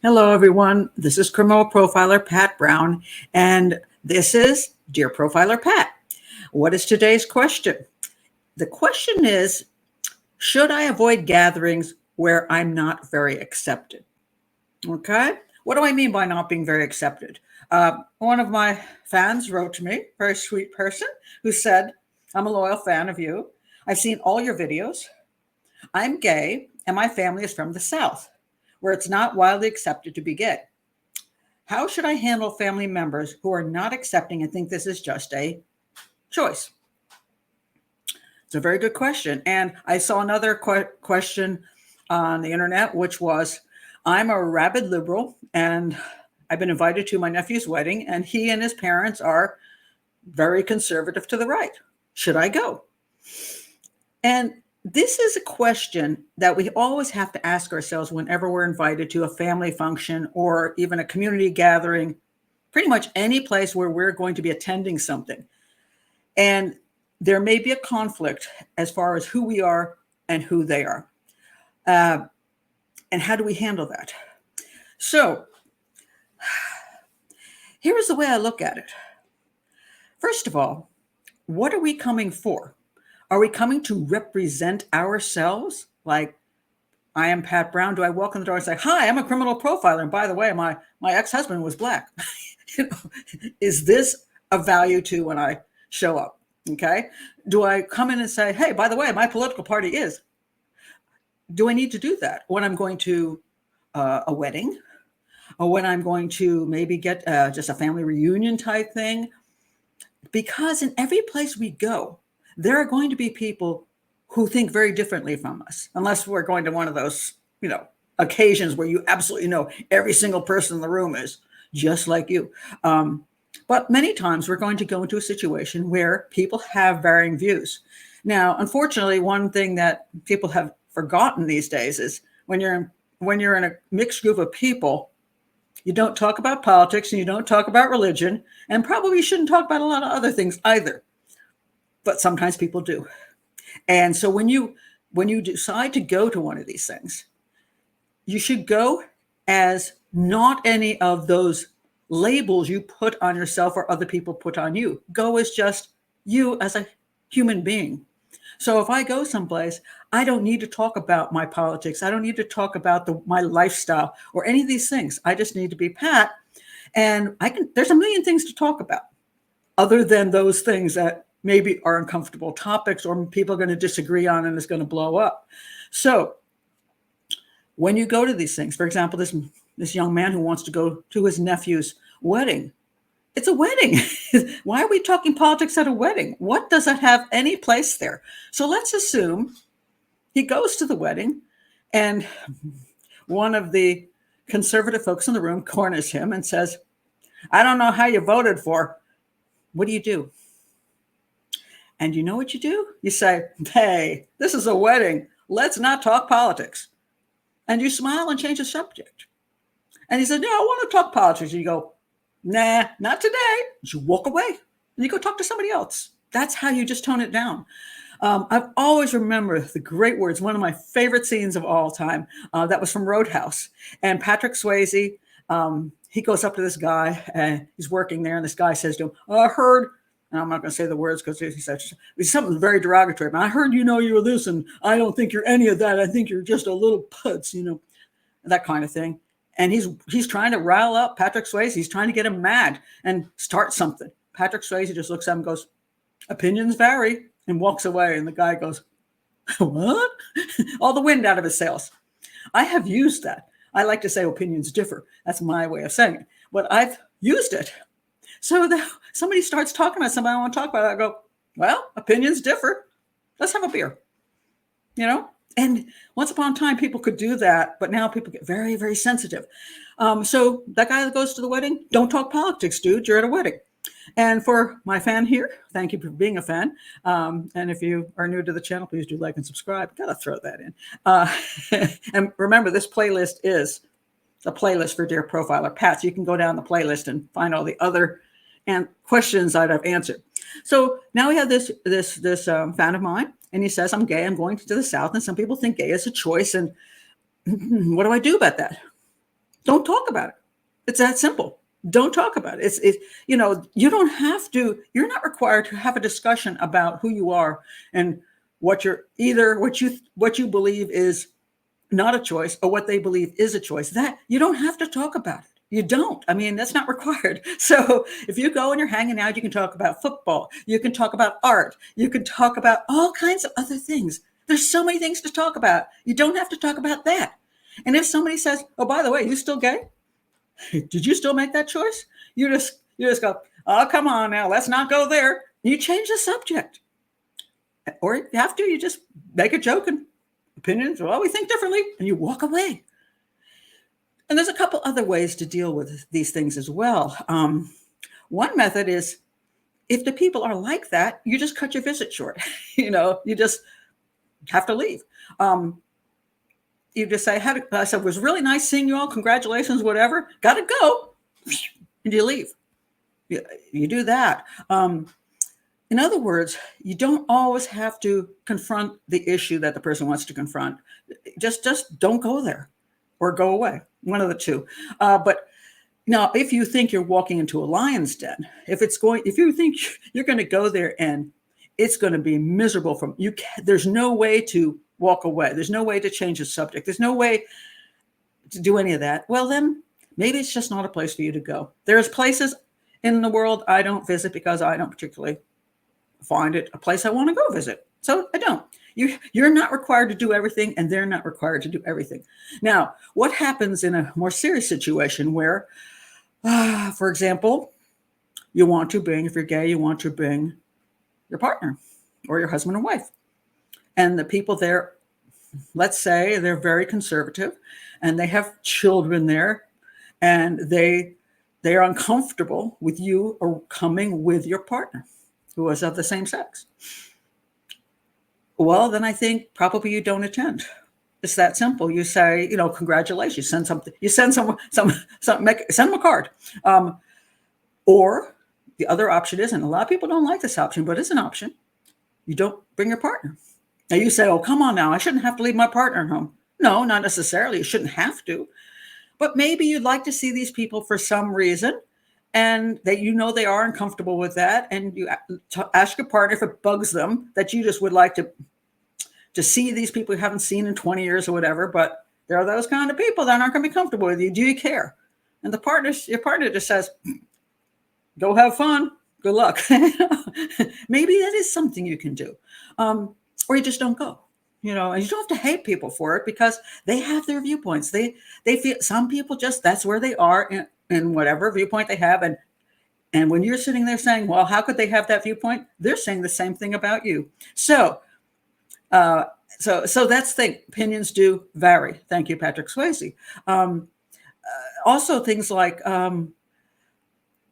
Hello, everyone. This is criminal profiler Pat Brown, and this is Dear Profiler Pat. What is today's question? The question is, should I avoid gatherings where I'm not very accepted? Okay. What do I mean by not being very accepted? One of my fans wrote to me, very sweet person, who said, I'm a loyal fan of you. I've seen all your videos. I'm gay, and my family is from the South, where it's not widely accepted to be gay. How should I handle family members who are not accepting and think this is just a choice? It's a very good question. And I saw another question on the internet, which was, I'm a rabid liberal and I've been invited to my nephew's wedding, and he and his parents are very conservative to the right. Should I go? And this is a question that we always have to ask ourselves whenever we're invited to a family function or even a community gathering, pretty much any place where we're going to be attending something. And there may be a conflict as far as who we are and who they are. And how do we handle that? So here is the way I look at it. First of all, what are we coming for? Are we coming to represent ourselves? Like, I am Pat Brown. Do I walk in the door and say, hi, I'm a criminal profiler, and by the way, my ex-husband was black? Is this a value to when I show up? Okay. Do I come in and say, hey, by the way, my political party is? Do I need to do that when I'm going to a wedding, or when I'm going to maybe get just a family reunion type thing? Because in every place we go, there are going to be people who think very differently from us, unless we're going to one of those, occasions where you absolutely know every single person in the room is just like you. But many times we're going to go into a situation where people have varying views. Now, unfortunately, one thing that people have forgotten these days is when you're in a mixed group of people, you don't talk about politics and you don't talk about religion, and probably you shouldn't talk about a lot of other things either. But sometimes people do. And so when you decide to go to one of these things, you should go as not any of those labels you put on yourself or other people put on you. Go as just you as a human being. So if I go someplace, I don't need to talk about my politics. I don't need to talk about my lifestyle or any of these things. I just need to be Pat. And there's a million things to talk about other than those things that maybe are uncomfortable topics or people are going to disagree on and it's going to blow up. So when you go to these things, for example, this young man who wants to go to his nephew's wedding, it's a wedding. Why are we talking politics at a wedding? What does that have any place there? So let's assume he goes to the wedding and one of the conservative folks in the room corners him and says, I don't know how you voted for. What do? And you know what you do? You say, hey, this is a wedding. Let's not talk politics. And you smile and change the subject. And he said, no, I want to talk politics. And you go, nah, not today. You walk away and you go talk to somebody else. That's how you just tone it down. I've always remembered the great words, one of my favorite scenes of all time, that was from Roadhouse. And Patrick Swayze, he goes up to this guy and he's working there. And this guy says to him, I heard, and I'm not going to say the words because he said it's something very derogatory. But I heard you were this, and I don't think you're any of that. I think you're just a little putz, that kind of thing. And he's trying to rile up Patrick Swayze. He's trying to get him mad and start something. Patrick Swayze just looks at him and goes, opinions vary, and walks away. And the guy goes, what? All the wind out of his sails. I have used that. I like to say opinions differ. That's my way of saying it. But I've used it. So somebody starts talking about something I want to talk about. I go, well, opinions differ. Let's have a beer. And once upon a time, people could do that. But now people get very, very sensitive. So that guy that goes to the wedding, don't talk politics, dude. You're at a wedding. And for my fan here, thank you for being a fan. And if you are new to the channel, please do like and subscribe. Got to throw that in. And remember, this playlist is a playlist for Dear Profiler Pat. So you can go down the playlist and find all the other questions that I've answered. So now we have this fan of mine, and he says, I'm gay. I'm going to the South. And some people think gay is a choice. And what do I do about that? Don't talk about it. It's that simple. Don't talk about it. You don't have to, you're not required to have a discussion about who you are and what you're either what you believe is not a choice or what they believe is a choice. That you don't have to talk about it. You don't. I mean, that's not required. So if you go and you're hanging out, you can talk about football, you can talk about art, you can talk about all kinds of other things. There's so many things to talk about. You don't have to talk about that. And if somebody says, "Oh, by the way, you still gay? Did you still make that choice?" You just go, "Oh, come on now, let's not go there." You change the subject. Or you have to, you just make a joke and opinions, well, we think differently, and you walk away. And there's a couple other ways to deal with these things as well. One method is if the people are like that, you just cut your visit short. You just have to leave. You just say, I said, it was really nice seeing you all. Congratulations, whatever. Got to go. And you leave. You do that. In other words, you don't always have to confront the issue that the person wants to confront. Just don't go there or go away. One of the two. But now, if you think you're walking into a lion's den, if you think you're going to go there and it's going to be miserable there's no way to walk away. There's no way to change the subject. There's no way to do any of that. Well, then maybe it's just not a place for you to go. There's places in the world I don't visit because I don't particularly find it a place I want to go visit. So I don't. You're not required to do everything, and they're not required to do everything. Now, what happens in a more serious situation where, for example, if you're gay, you want to bring your partner or your husband or wife. And the people there, let's say they're very conservative and they have children there and they are uncomfortable with you or coming with your partner who is of the same sex. Well, then I think probably you don't attend. It's that simple. You say, congratulations. Send something. You send send them a card. Or the other option is, and a lot of people don't like this option, but it's an option. You don't bring your partner. Now you say, "Oh, come on now. I shouldn't have to leave my partner at home." No, not necessarily. You shouldn't have to. But maybe you'd like to see these people for some reason, and that they are uncomfortable with that, and you ask your partner if it bugs them that you just would like to see these people you haven't seen in 20 years or whatever, but there are those kind of people that aren't going to be comfortable with you. Do you care? And your partner just says, "Go have fun. Good luck." Maybe that is something you can do. Or you just don't go. And you don't have to hate people for it because they have their viewpoints. They feel some people just that's where they are in whatever viewpoint they have. And when you're sitting there saying, "Well, how could they have that viewpoint?" They're saying the same thing about you. So that's the thing. Opinions do vary. Thank you, Patrick Swayze. Also, things like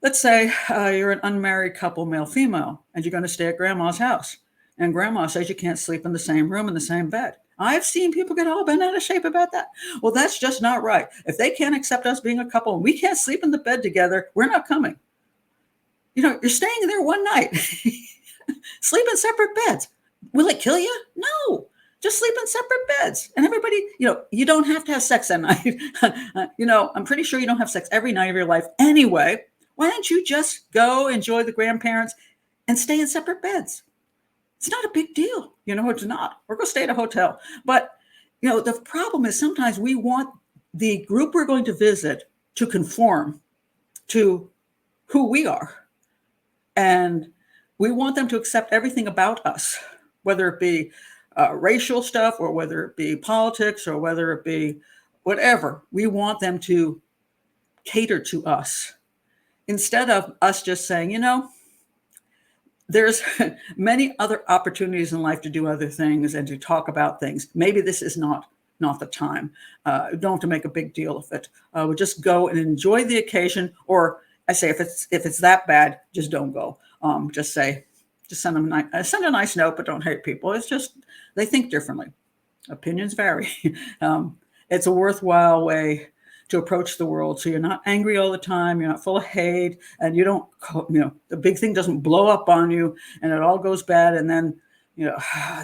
let's say you're an unmarried couple, male, female, and you're going to stay at grandma's house. And grandma says you can't sleep in the same room, in the same bed. I've seen people get all bent out of shape about that. Well, that's just not right. If they can't accept us being a couple and we can't sleep in the bed together, we're not coming. You're staying there one night. Sleep in separate beds. Will it kill you? No. Just sleep in separate beds. And everybody, you don't have to have sex that night. I'm pretty sure you don't have sex every night of your life anyway. Why don't you just go enjoy the grandparents and stay in separate beds? It's not a big deal. It's not. Or go stay at a hotel. But, the problem is sometimes we want the group we're going to visit to conform to who we are. And we want them to accept everything about us, whether it be racial stuff or whether it be politics or whether it be whatever. We want them to cater to us instead of us just saying, there's many other opportunities in life to do other things and to talk about things. Maybe this is not the time. Don't have to make a big deal of it. We'll just go and enjoy the occasion. Or I say, if it's that bad, just don't go. Just send a nice note, but don't hate people. It's just they think differently. Opinions vary. It's a worthwhile way to approach the world. So you're not angry all the time. You're not full of hate, and you don't, the big thing doesn't blow up on you and it all goes bad. And then,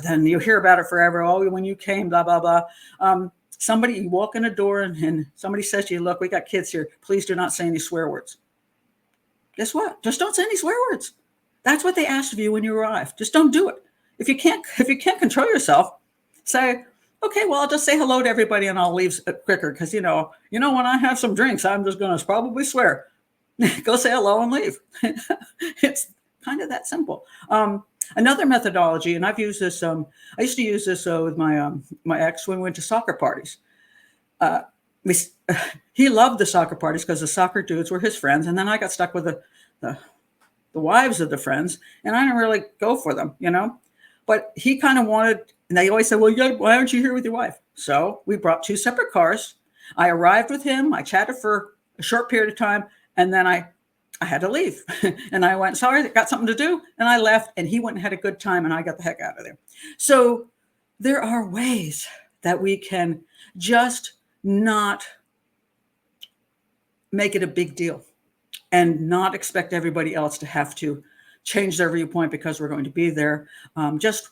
then you hear about it forever. Oh, when you came, blah, blah, blah. somebody, you walk in a door and somebody says to you, look, we got kids here. Please do not say any swear words. Guess what? Just don't say any swear words. That's what they asked of you when you arrived. Just don't do it. If you can't control yourself, say, okay, well, I'll just say hello to everybody and I'll leave quicker. Cause when I have some drinks, I'm just going to probably swear. Go say hello and leave. It's kind of that simple. Another methodology, and I've used this. I used to use this with my ex when we went to soccer parties. He loved the soccer parties because the soccer dudes were his friends, and then I got stuck with the wives of the friends, and I didn't really go for them, But he kind of wanted, and they always said, "Well, why aren't you here with your wife?" So we brought 2 separate cars. I arrived with him. I chatted for a short period of time, and then I had to leave. And I went, sorry, I got something to do. And I left, and he went and had a good time, and I got the heck out of there. So there are ways that we can just not make it a big deal and not expect everybody else to have to change their viewpoint because we're going to be there. Just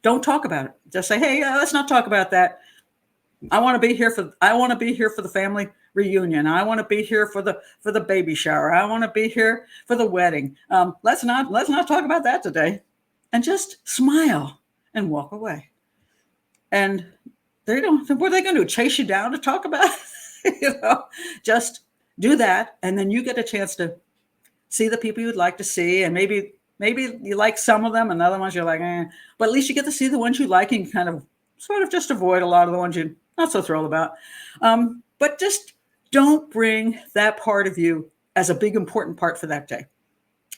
don't talk about it. Just say, hey, let's not talk about that. I want to be here for the family reunion. I want to be here for the baby shower. I want to be here for the wedding. Let's not talk about that today. And just smile and walk away. And what are they going to do? Chase you down to talk about it? Just do that. And then you get a chance to see the people you'd like to see. And maybe you like some of them and other ones you're like, eh. But at least you get to see the ones you like and kind of sort of just avoid a lot of the ones you're not so thrilled about. But just don't bring that part of you as a big, important part for that day.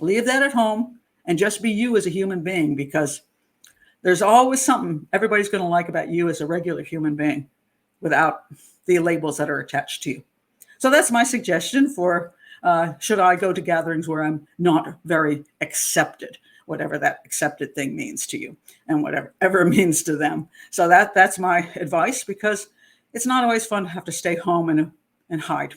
Leave that at home and just be you as a human being, because there's always something everybody's going to like about you as a regular human being without the labels that are attached to you. So that's my suggestion for should I go to gatherings where I'm not very accepted, whatever that accepted thing means to you and whatever it means to them. So that's my advice, because it's not always fun to have to stay home and hide,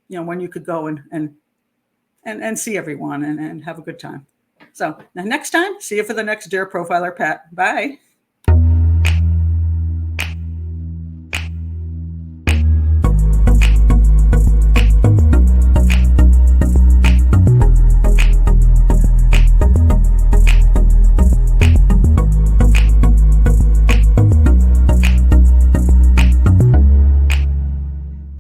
when you could go and see everyone and have a good time. So now next time, see you for the next Dear Profiler Pat. Bye.